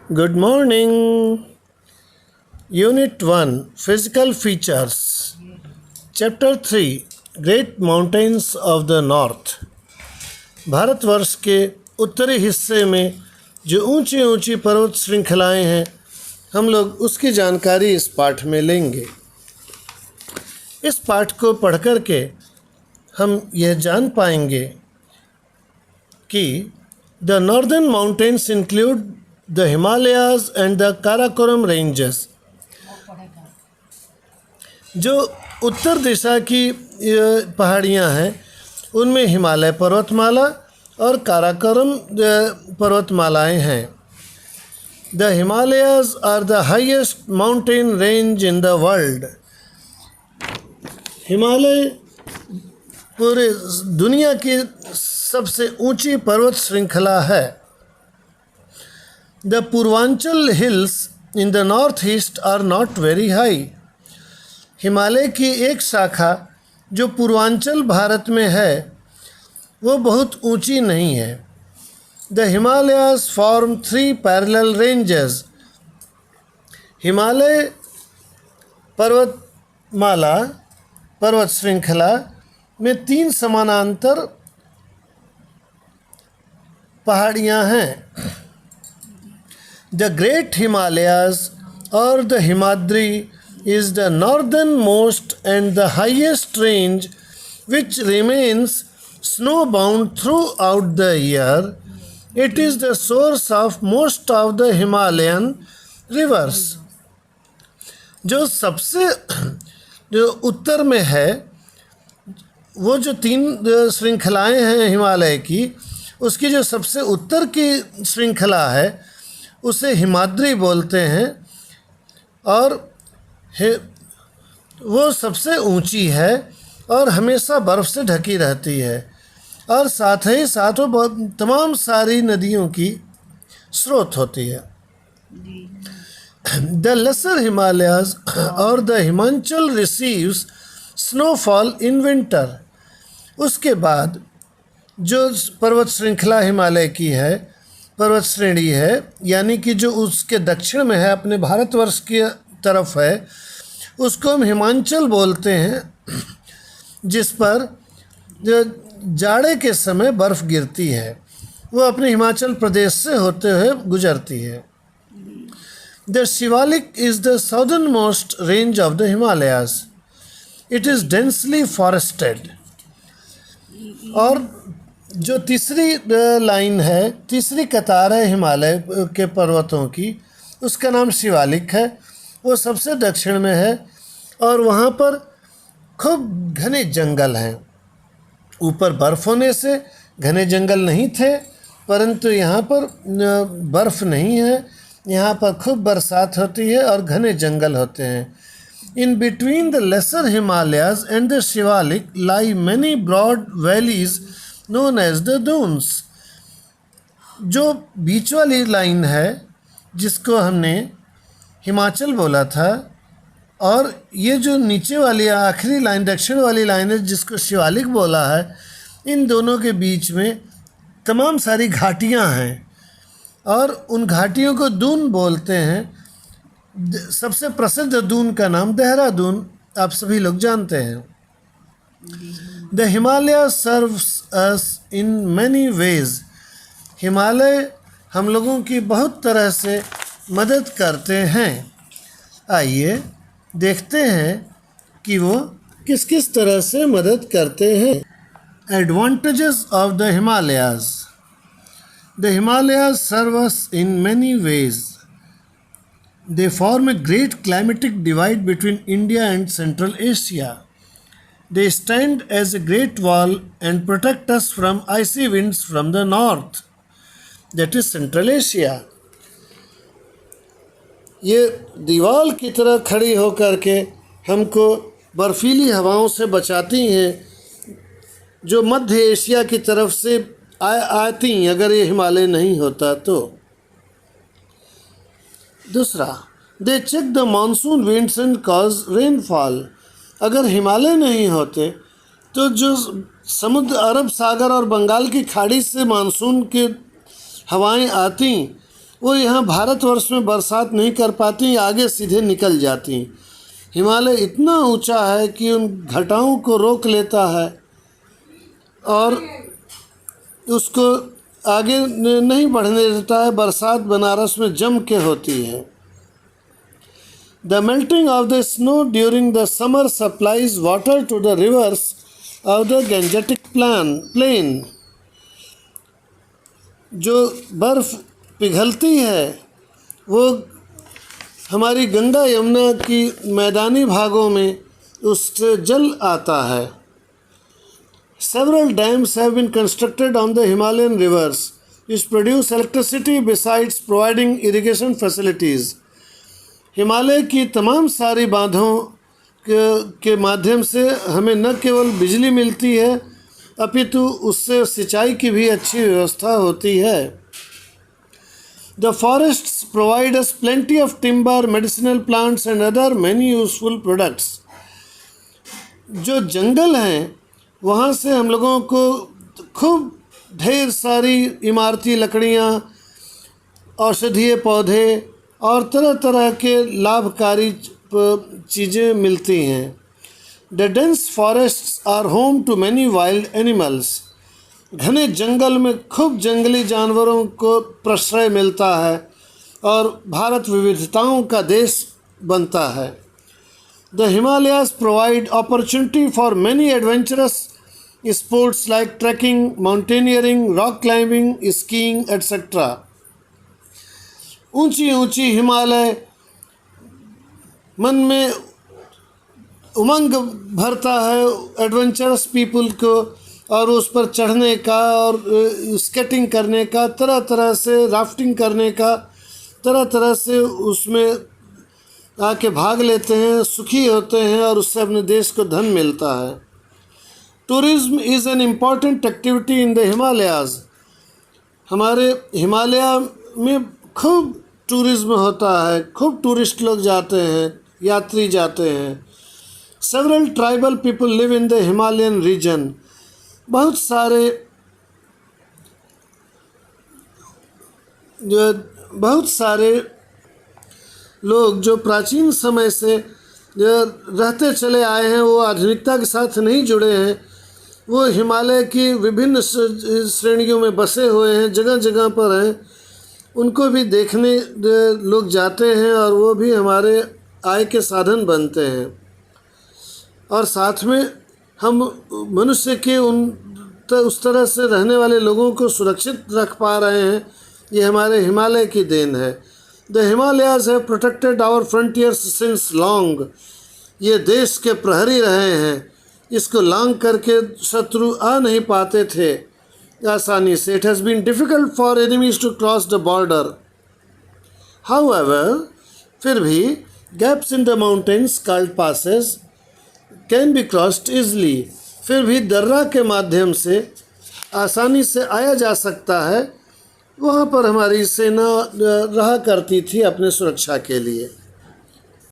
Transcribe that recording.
Good morning. Unit 1 Physical Features. Chapter 3 Great Mountains of the North. Bharatvarsh के उत्तरी हिस्से में जो ऊंची ऊंची पर्वत श्रृंखलाएं हैं, हम लोग उसकी जानकारी इस पाठ में लेंगे। इस पाठ को पढ़ कर के हम यह जान पाएंगे कि the northern mountains include the Himalayas and the Karakoram ranges. जो उत्तर दिशा की पहाड़ियाँ हैं उनमें हिमालय पर्वतमाला और काराकोरम पर्वतमालाएं हैं। The Himalayas are the highest mountain range in the world. Himalaya पूरे दुनिया की सबसे ऊंची पर्वत श्रृंखला है। The Purvanchal hills in the north east are not very high. Himalaya की एक शाखा जो पूर्वांचल भारत में है वो बहुत ऊंची नहीं है। The Himalayas form 3 parallel ranges. Himalaya पर्वत श्रृंखला में 3 समानांतर पहाड़ियाँ हैं। द ग्रेट हिमालयाज और the Himadri is the northernmost and the highest range which remains snowbound throughout the year. It is the source of most of the Himalayan rivers. जो उत्तर में है वो जो 3 श्रृंखलाएं हैं हिमालय की, उसकी जो सबसे उत्तर की श्रृंखला है उसे हिमाद्री बोलते हैं और वो सबसे ऊंची है और हमेशा बर्फ़ से ढकी रहती है और साथ ही साथ वो तमाम सारी नदियों की स्रोत होती है। द लेसर हिमालयाज और the Himachal receives snowfall in winter. उसके बाद जो पर्वत श्रृंखला हिमालय की है, पर्वत श्रेणी है, यानी कि जो उसके दक्षिण में है, अपने भारतवर्ष की तरफ है, उसको हम हिमाचल बोलते हैं, जिस पर जो जाड़े के समय बर्फ़ गिरती है वो अपने हिमाचल प्रदेश से होते हुए गुजरती है। The Shivalik is the southern most range of the Himalayas. It is densely forested. और जो तीसरी लाइन है, तीसरी कतार है हिमालय के पर्वतों की, उसका नाम शिवालिक है। वो सबसे दक्षिण में है और वहाँ पर खूब घने जंगल हैं। ऊपर बर्फ़ होने से घने जंगल नहीं थे, परंतु यहाँ पर बर्फ़ नहीं है, यहाँ पर खूब बरसात होती है और घने जंगल होते हैं। In between the lesser Himalayas and the Shivalik lie many broad valleys known as the duns. जो बीच वाली लाइन है जिसको हमने हिमाचल बोला था, और ये जो नीचे वाली आखिरी लाइन, दक्षिण वाली लाइन है जिसको शिवालिक बोला है, इन दोनों के बीच में तमाम सारी घाटियाँ हैं और उन घाटियों को दून बोलते हैं। सबसे प्रसिद्ध दून का नाम देहरादून आप सभी लोग जानते हैं। The Himalaya serves us in many veg. Himalaya हम लोगों की बहुत तरह से मदद करते हैं। आइए देखते हैं कि वो किस किस तरह से मदद करते हैं। Advantages of the Himalayas. The Himalayas serve us in many ways. They form a great climatic divide between India and Central Asia. They stand as a great wall and protect us from icy winds from the north, that is Central Asia. ये दीवार की तरह खड़ी होकर के हमको बर्फीली हवाओं से बचाती हैं जो मध्य एशिया की तरफ से आती, अगर ये हिमालय नहीं होता तो। दूसरा, they check the monsoon winds and cause rainfall. अगर हिमालय नहीं होते तो जो समुद्र, अरब सागर और बंगाल की खाड़ी से मानसून की हवाएं आती वो यहाँ भारतवर्ष में बरसात नहीं कर पाती, आगे सीधे निकल जाती। हिमालय इतना ऊंचा है कि उन घटाओं को रोक लेता है और उसको आगे नहीं बढ़ने देता है। बरसात बनारस में जम के होती है। The melting of the snow during the summer supplies water to the rivers of the Gangetic plain. जो बर्फ़ पिघलती है वो हमारी गंगा यमुना की मैदानी भागों में उससे जल आता है। Several dams have been constructed on the Himalayan rivers which produce electricity besides providing irrigation facilities. Himalaya की तमाम सारी बांधों के माध्यम से हमें न केवल बिजली मिलती है अपितु उससे सिंचाई की भी अच्छी व्यवस्था होती है। The forests provide us plenty of timber, medicinal plants and other many useful products. जो जंगल हैं वहाँ से हम लोगों को खूब ढेर सारी इमारती लकड़ियाँ, औषधीय पौधे और तरह तरह के लाभकारी चीज़ें मिलती हैं। The dense forests are home to many wild animals. घने जंगल में खूब जंगली जानवरों को प्रश्रय मिलता है और भारत विविधताओं का देश बनता है। The Himalayas provide opportunity for many adventurous sports like trekking, mountaineering, rock climbing, skiing, etc. ऊंची ऊंची हिमालय मन में उमंग भरता है एडवेंचरस पीपल को, और उस पर चढ़ने का और स्केटिंग करने का, तरह तरह से राफ्टिंग करने का, तरह तरह से उसमें आके भाग लेते हैं, सुखी होते हैं और उससे अपने देश को धन मिलता है। Tourism is an important activity in the Himalayas. हमारे हिमालय में खूब टूरिज्म होता है, खूब टूरिस्ट लोग जाते हैं, यात्री जाते हैं। Several tribal people live in the Himalayan region. बहुत सारे लोग जो प्राचीन समय से रहते चले आए हैं, वो आधुनिकता के साथ नहीं जुड़े हैं, वो हिमालय की विभिन्न श्रेणियों में बसे हुए हैं, जगह जगह पर हैं। उनको भी देखने लोग जाते हैं और वो भी हमारे आय के साधन बनते हैं। और साथ में हम मनुष्य के उस तरह से रहने वाले लोगों को सुरक्षित रख पा रहे हैं, ये हमारे हिमालय की देन है। The Himalayas have protected our frontiers since long. ये देश के प्रहरी रहे हैं, इसको लांग करके शत्रु आ नहीं पाते थे आसानी से। It has been difficult for enemies to cross the border. However, फिर भी gaps in the mountains called passes can be crossed easily. फिर भी दर्रा के माध्यम से आसानी से आया जा सकता है। वहाँ पर हमारी सेना रहा करती थी अपने सुरक्षा के लिए।